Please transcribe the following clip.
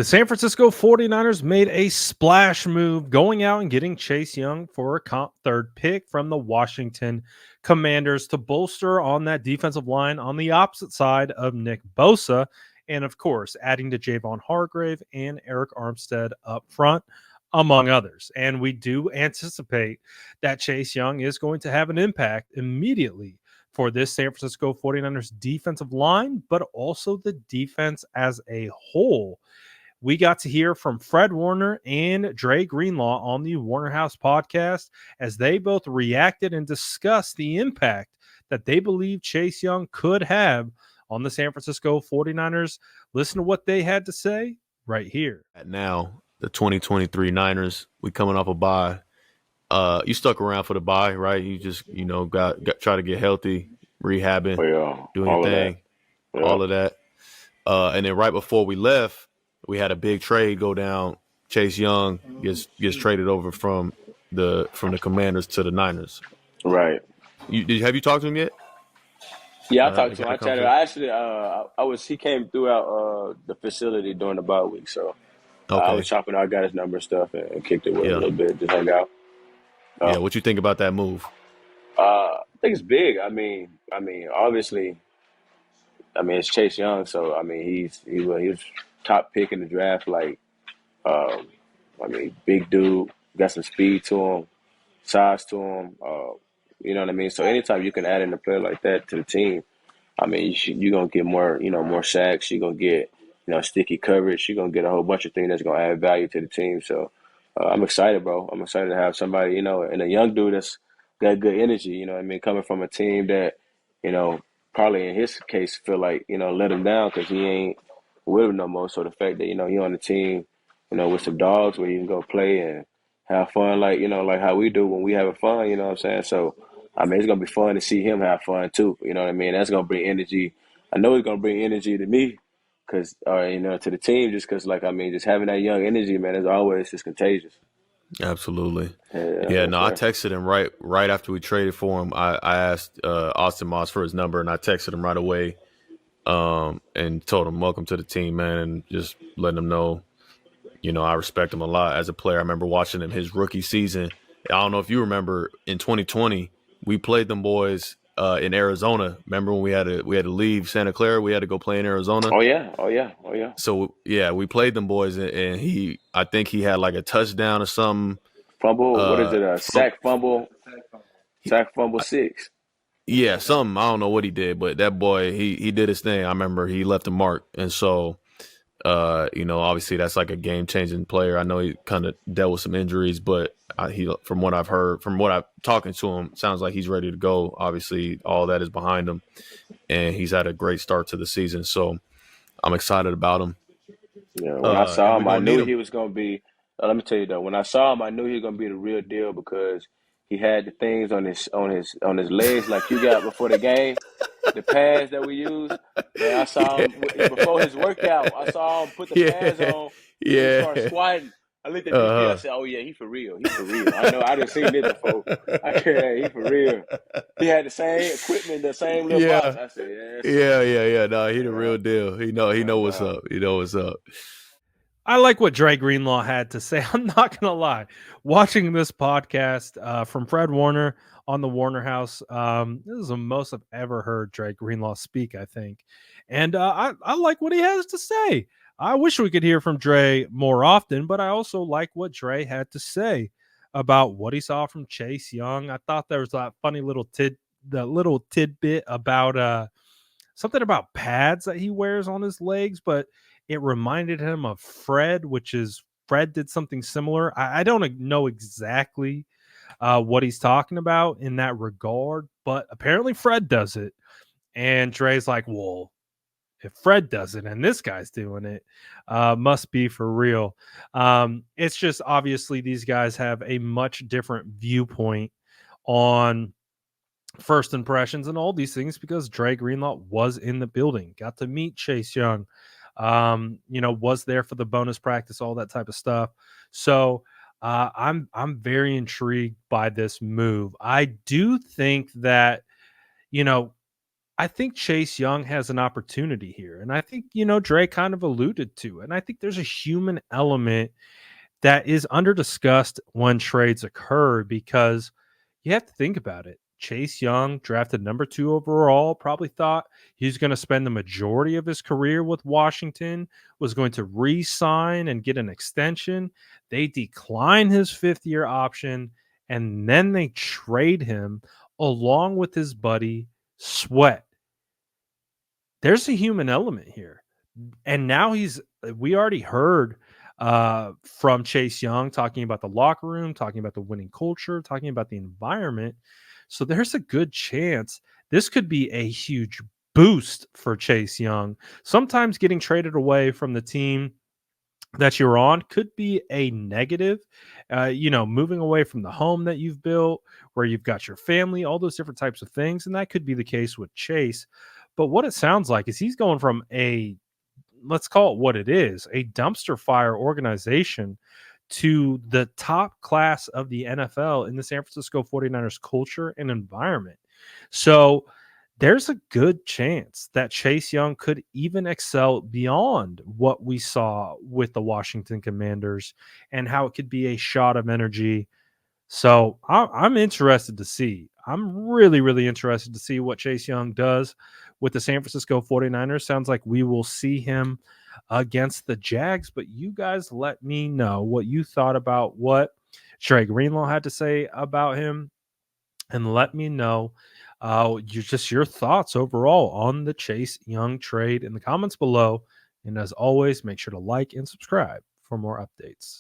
The San Francisco 49ers made a splash move going out and getting Chase Young for a comp third pick from the Washington Commanders to bolster on that defensive line on the opposite side of Nick Bosa. And of course, adding to Javon Hargrave and Eric Armstead up front, among others. And we do anticipate that Chase Young is going to have an impact immediately for this San Francisco 49ers defensive line, but also the defense as a whole. We got to hear from Fred Warner and Dre Greenlaw on the Warner House podcast as they both reacted and discussed the impact that they believe Chase Young could have on the San Francisco 49ers. Listen to what they had to say right here. Now, the 2023 Niners, we coming off a bye. You stuck around for the bye, right? You just, got try to get healthy, rehabbing, doing your thing, all of that. And then right before we left, we had a big trade go down. Chase Young gets traded over from the Commanders to the Niners. Right. Have you talked to him yet? Yeah, I talked to him. I chatted. I actually, he came throughout the facility during the bye week, so I was chopping out, got his number and stuff, and kicked it with him a little bit, just hung out. What you think about that move? I think it's big. I mean, obviously, it's Chase Young, so he was top pick in the draft. Big dude, got some speed to him, size to him. You know what I mean? So anytime you can add in a player like that to the team, you're gonna get more sacks. You're gonna get sticky coverage. You're gonna get a whole bunch of things that's gonna add value to the team. So I'm excited, bro. I'm excited to have somebody and a young dude that's got good energy. You know what I mean? Coming from a team that probably in his case feel like let him down because he ain't with him no more. So the fact that he on the team, with some dogs where you can go play and have fun, like how we do when we having fun. You know what I'm saying? So it's gonna be fun to see him have fun too. You know what I mean? That's gonna bring energy. I know it's gonna bring energy to me, cause to the team, just cause just having that young energy, man, is always just contagious. Absolutely. I texted him right after we traded for him. I asked Austin Moss for his number, and I texted him right away. And told him, welcome to the team, man, and just letting him know, I respect him a lot as a player. I remember watching him his rookie season. I don't know if you remember, in 2020, we played them boys in Arizona. Remember when we had to leave Santa Clara? We had to go play in Arizona. Oh yeah. So we played them boys, and I think he had like a touchdown or something. Fumble? What is it? A sack fumble? Sack fumble 6. Yeah, something. I don't know what he did, but that boy, he did his thing. I remember he left a mark. And so, obviously that's like a game-changing player. I know he kind of dealt with some injuries, but from what I've heard, from what I've talking to him, sounds like he's ready to go. Obviously, all that is behind him, and he's had a great start to the season. So I'm excited about him. Yeah, when I saw him, I knew he was going to be let me tell you though, when I saw him, I knew he was going to be the real deal because he had the things on his legs like you got before the game, the pads that we use. Man, I saw him before his workout. I saw him put the pads on. He started squatting. I looked at DP. I said, "Oh yeah, he for real. He for real." I know. I didn't see it before. He for real. He had the same equipment, the same little box. I said, "Yeah. No, he the real deal. He know what's up. He know what's up." I like what Dre Greenlaw had to say. I'm not going to lie. Watching this podcast from Fred Warner on the Warner House, this is the most I've ever heard Dre Greenlaw speak, I think. And I like what he has to say. I wish we could hear from Dre more often, but I also like what Dre had to say about what he saw from Chase Young. I thought there was that funny little tidbit about something about pads that he wears on his legs, but it reminded him of Fred, which is Fred did something similar. I don't know exactly what he's talking about in that regard, but apparently Fred does it. And Dre's like, well, if Fred does it and this guy's doing it, must be for real. It's just obviously these guys have a much different viewpoint on first impressions and all these things because Dre Greenlaw was in the building, got to meet Chase Young, was there for the bonus practice, all that type of stuff. So I'm very intrigued by this move. I do think that, I think Chase Young has an opportunity here. And I think, Dre kind of alluded to it. And I think there's a human element that is under discussed when trades occur because you have to think about it. Chase Young, drafted number 2 overall, probably thought he's going to spend the majority of his career with Washington, was going to re-sign and get an extension. They decline his 5th-year option, and then they trade him along with his buddy Sweat. There's a human element here. And now we already heard from Chase Young talking about the locker room, talking about the winning culture, talking about the environment. So there's a good chance this could be a huge boost for Chase Young. Sometimes getting traded away from the team that you're on could be a negative. Moving away from the home that you've built, where you've got your family, all those different types of things. And that could be the case with Chase. But what it sounds like is he's going from let's call it what it is, a dumpster fire organization to the top class of the NFL in the San Francisco 49ers culture and environment. So there's a good chance that Chase Young could even excel beyond what we saw with the Washington Commanders and how it could be a shot of energy. So I'm interested to see. I'm really, really interested to see what Chase Young does with the San Francisco 49ers. Sounds like we will see him against the Jags, but you guys let me know what you thought about what Dre Greenlaw had to say about him, and let me know your thoughts overall on the Chase Young trade in the comments below. And as always, make sure to like and subscribe for more updates.